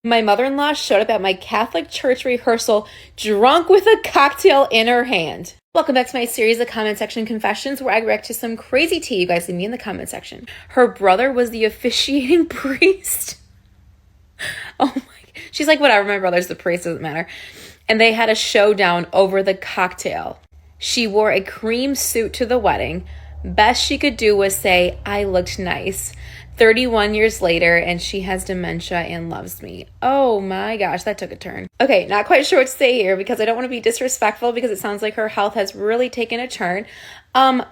My mother-in-law showed up at my Catholic church rehearsal drunk with a cocktail in her hand. Welcome back to my series of comment section confessions where I react to some crazy tea you guys leave me in the comment section. Her brother was the officiating priest. Oh my, she's like, whatever, my brother's the priest, doesn't matter. And they had a showdown over the cocktail. She wore a cream suit to the wedding. Best she could do was say, I looked nice. 31 years later, and she has dementia and loves me. Oh my gosh, that took a turn. Okay, not quite sure what to say here because I don't want to be disrespectful because it sounds like her health has really taken a turn. But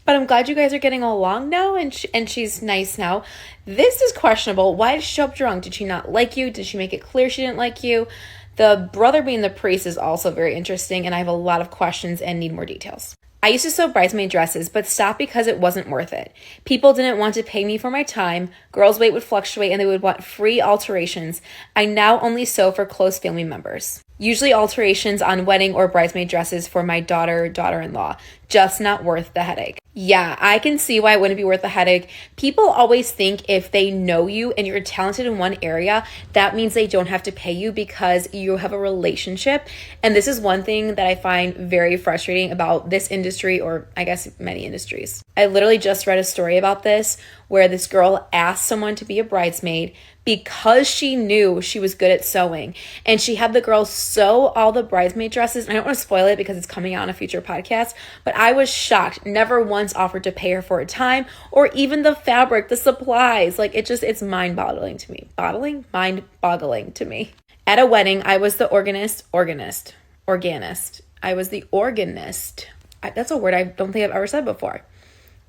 I'm glad you guys are getting along now and she's nice now. This is questionable. Why did she show up drunk? Did she not like you? Did she make it clear she didn't like you? The brother being the priest is also very interesting, and I have a lot of questions and need more details. I used to sew bridesmaid dresses, but stopped because it wasn't worth it. People didn't want to pay me for my time, girls' weight would fluctuate, and they would want free alterations. I now only sew for close family members. Usually alterations on wedding or bridesmaid dresses for my daughter-in-law. Just not worth the headache. Yeah, I can see why it wouldn't be worth the headache. People always think if they know you and you're talented in one area, that means they don't have to pay you because you have a relationship. And this is one thing that I find very frustrating about this industry, or I guess many industries. I literally just read a story about this where this girl asked someone to be a bridesmaid because she knew she was good at sewing. And she had the girl sew all the bridesmaid dresses. And I don't want to spoil it because it's coming out in a future podcast, but I was shocked. Never once offered to pay her for her time or even the fabric, the supplies. Like it's mind-boggling to me. Mind-boggling to me. At a wedding, I was the organist. I was the organist. That's a word I don't think I've ever said before.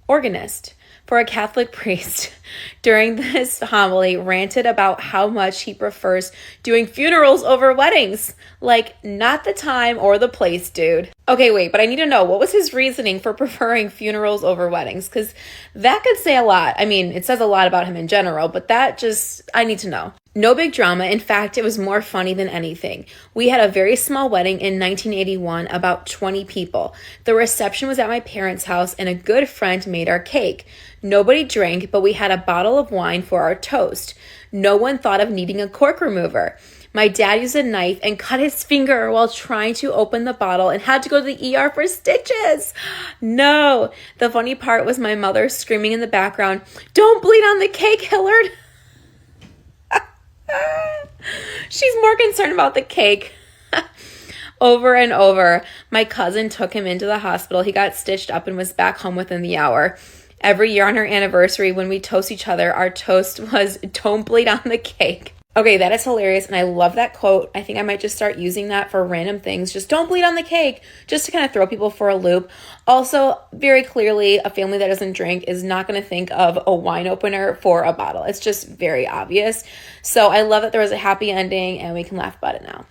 Organist. For a Catholic priest, during this homily, ranted about how much he prefers doing funerals over weddings. Like, not the time or the place, dude. Okay, wait, but I need to know, what was his reasoning for preferring funerals over weddings? Because that could say a lot. I mean, it says a lot about him in general, but I need to know. No big drama. In fact, it was more funny than anything. We had a very small wedding in 1981, about 20 people. The reception was at my parents' house and a good friend made our cake. Nobody drank, but we had a bottle of wine for our toast. No one thought of needing a cork remover. My dad used a knife and cut his finger while trying to open the bottle and had to go to the ER for stitches. No. The funny part was my mother screaming in the background, "Don't bleed on the cake, Hillard." She's more concerned about the cake. Over and over. My cousin took him into the hospital. He got stitched up and was back home within the hour. Every year on our anniversary, when we toast each other, our toast was, "Don't bleed on the cake." Okay, that is hilarious, and I love that quote. I think I might just start using that for random things. Just don't bleed on the cake, just to kind of throw people for a loop. Also, very clearly, a family that doesn't drink is not going to think of a wine opener for a bottle. It's just very obvious. So I love that there was a happy ending, and we can laugh about it now.